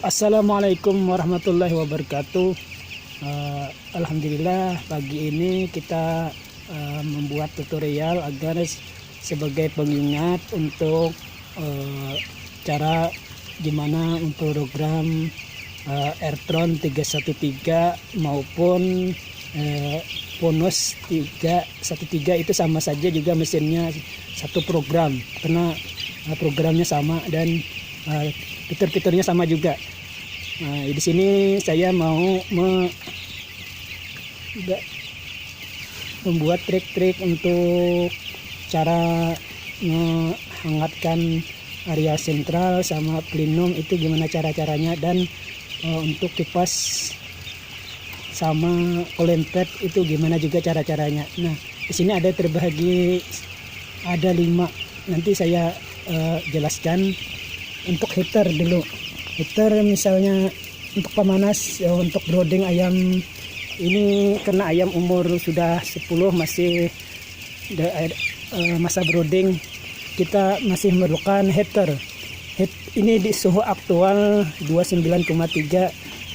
Assalamualaikum warahmatullahi wabarakatuh. Alhamdulillah pagi ini kita membuat tutorial agar sebagai pengingat untuk cara gimana memprogram Airtron 313 maupun Ponus 313. Itu sama saja juga, mesinnya satu program karena programnya sama dan fitur-fiturnya sama juga. Nah, di sini saya mau membuat trik-trik untuk cara menghangatkan area sentral sama plenum, itu gimana cara-caranya, dan untuk kipas sama coolant pad itu gimana juga cara-caranya. Nah, di sini ada terbagi ada 5. Nanti saya jelaskan. Untuk heater dulu. Heater misalnya untuk pemanas, untuk brooding ayam ini, karena ayam umur sudah 10 masih masa brooding, kita masih memerlukan heater. Ini di suhu aktual 29,3.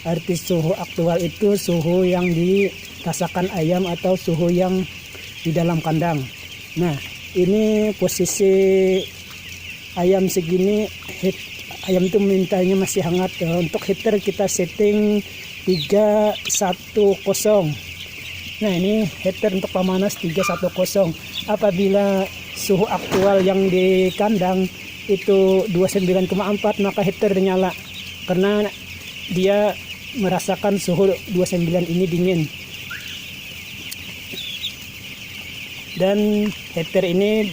Arti suhu aktual itu suhu yang dirasakan ayam atau suhu yang di dalam kandang. Nah, ini posisi ayam segini, ayam itu mintanya masih hangat. Untuk heater kita setting 310. Nah, ini heater untuk pemanas 310. Apabila suhu aktual yang di kandang itu 29,4, maka heater nyala karena dia merasakan suhu 29 ini dingin. Dan heater ini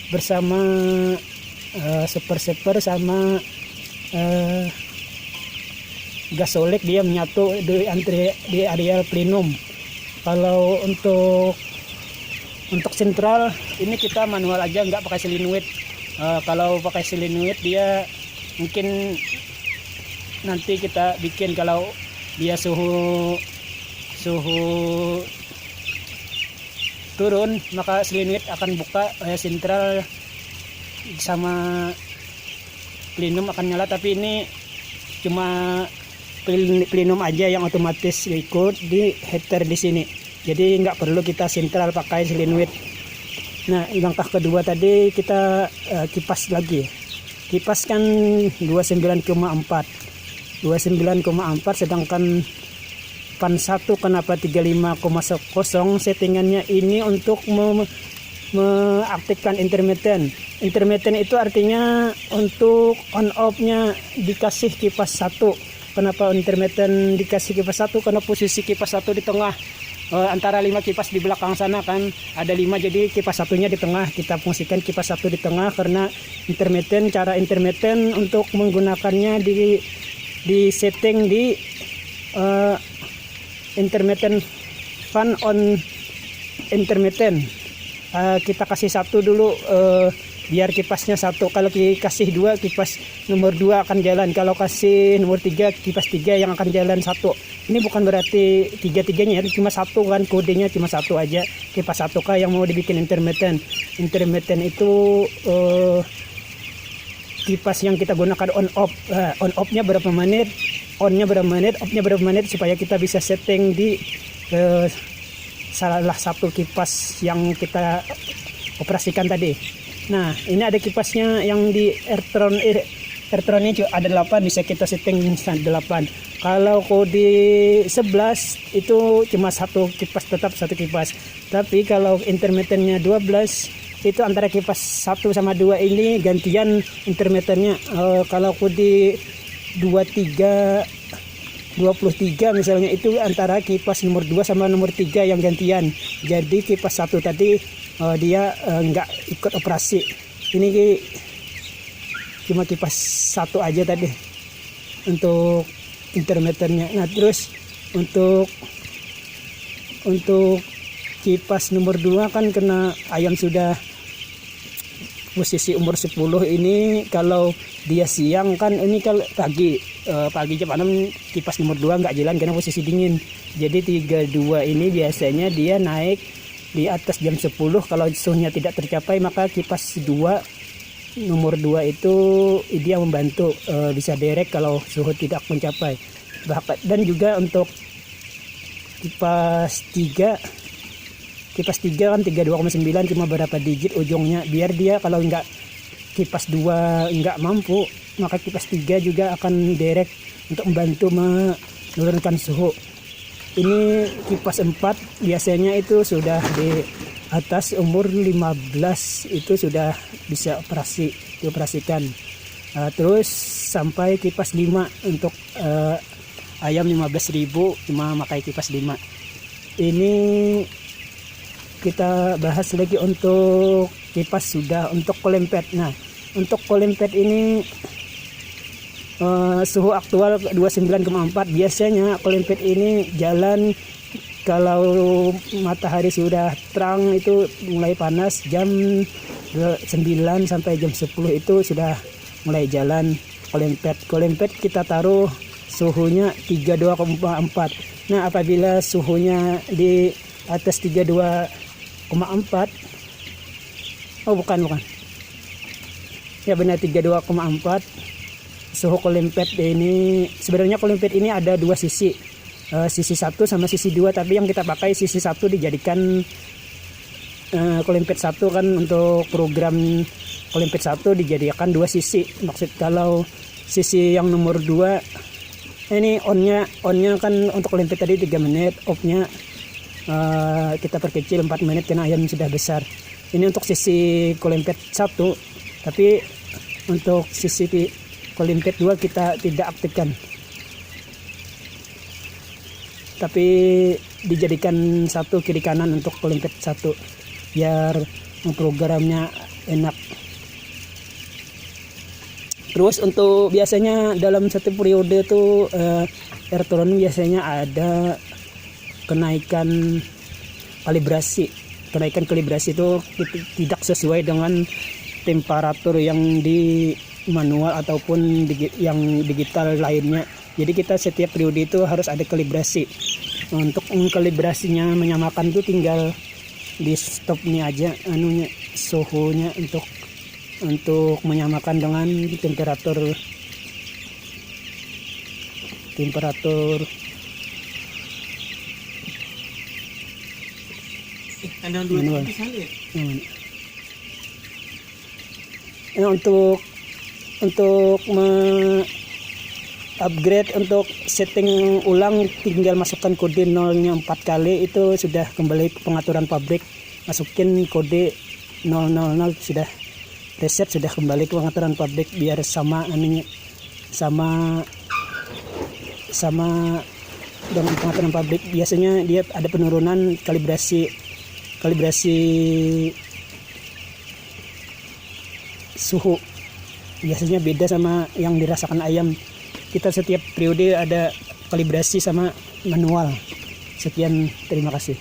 bersama super sama gasolek, dia menyatu di area plenum. Kalau untuk sentral ini kita manual aja, nggak pakai silinuit. Kalau pakai silinuit dia mungkin nanti kita bikin, kalau dia suhu turun maka silinuit akan buka, sentral sama plenum akan nyala. Tapi ini cuma plenum aja yang otomatis ikut di heater di sini, jadi nggak perlu kita sentral pakai silinuit. Nah, langkah kedua tadi kita kipas lagi. Kipas kan 29,4, sedangkan pan 1 kenapa 35,0 settingannya ini untuk mengaktifkan intermittent. Intermittent itu artinya untuk on off-nya dikasih kipas 1. Kenapa intermittent dikasih kipas 1? Karena posisi kipas 1 di tengah, antara 5 kipas di belakang sana kan ada 5, jadi kipas satunya di tengah. Kita fungsikan kipas 1 di tengah karena intermittent. Cara intermittent untuk menggunakannya di setting di intermittent fan on intermittent. Kita kasih 1 dulu, biar kipasnya 1. Kalau dikasih 2, kipas nomor 2 akan jalan. Kalau kasih nomor 3, kipas 3 yang akan jalan 1. Ini bukan berarti 3-3-nya ya, cuma 1 kan, kodenya cuma 1 aja. Kipas 1K yang mau dibikin intermittent. Intermittent itu kipas yang kita gunakan on off. On off-nya berapa menit, on-nya berapa menit, off-nya berapa menit, supaya kita bisa setting di salah satu kipas yang kita operasikan tadi. Nah, ini ada kipasnya yang di Airtron ini ada 8, bisa kita setting 8. Kalau kode 11 itu cuma satu kipas, tetap satu kipas. Tapi kalau intermittennya 12, itu antara kipas 1 sama 2 ini gantian intermittennya. Kalau kode 23 misalnya, itu antara kipas nomor 2 sama nomor 3 yang gantian. Jadi kipas 1 tadi dia nggak ikut operasi. Ini cuma kipas 1 aja tadi untuk intermittennya. Nah, terus untuk kipas nomor 2 kan kena ayam sudah posisi umur 10 ini. Kalau dia siang kan, ini kalau pagi jam 6 kipas nomor 2 nggak jalan karena posisi dingin. Jadi 32 ini biasanya dia naik di atas jam 10. Kalau suhunya tidak tercapai, maka kipas 2 nomor 2 itu dia membantu bisa direct kalau suhu tidak mencapai. Dan juga untuk kipas 3 kan 32,9 cuma berapa digit ujungnya, biar dia kalau enggak kipas 2 enggak mampu, maka kipas 3 juga akan direct untuk membantu menurunkan suhu. Ini kipas 4 biasanya itu sudah di atas umur 15 itu sudah bisa dioperasikan. Terus sampai kipas 5 untuk ayam 15.000 cuma pakai kipas 5. Ini kita bahas lagi untuk kipas sudah. Untuk cooling pad, nah untuk cooling pad ini suhu aktual 29,4. biasanya cooling pad ini jalan kalau matahari sudah terang, itu mulai panas jam 9 sampai jam 10 itu sudah mulai jalan cooling pad. Cooling pad kita taruh suhunya 32,4. Nah apabila suhunya di atas 32,4, oh bukan ya benar 32,4, suhu cooling pad ini. Sebenarnya cooling pad ini ada dua sisi, sisi 1 sama sisi 2, tapi yang kita pakai sisi 1 dijadikan cooling pad 1 kan. Untuk program cooling pad 1 dijadikan dua sisi. Maksud kalau sisi yang nomor 2 ini onnya kan untuk cooling pad tadi 3 menit, off-nya kita perkecil 4 menit karena ayam sudah besar. Ini untuk sisi cooling pad 1, tapi untuk sisi cooling pad 2 kita tidak aktifkan, tapi dijadikan satu kiri kanan untuk cooling pad 1 biar programnya enak. Terus untuk biasanya dalam satu periode tuh Airtron biasanya ada kenaikan kalibrasi itu tidak sesuai dengan temperatur yang di manual ataupun yang digital lainnya. Jadi kita setiap periode itu harus ada kalibrasi. Untuk kalibrasinya menyamakan tuh tinggal di stop ini aja suhunya untuk menyamakan dengan temperatur manual. Untuk upgrade, untuk setting ulang tinggal masukkan kode 0-nya 4 kali, itu sudah kembali pengaturan pabrik. Masukin kode 000 sudah reset, sudah kembali ke pengaturan pabrik biar sama dengan pengaturan pabrik. Biasanya dia ada penurunan kalibrasi suhu, biasanya beda sama yang dirasakan ayam. Kita setiap periode ada kalibrasi sama manual. Sekian, terima kasih.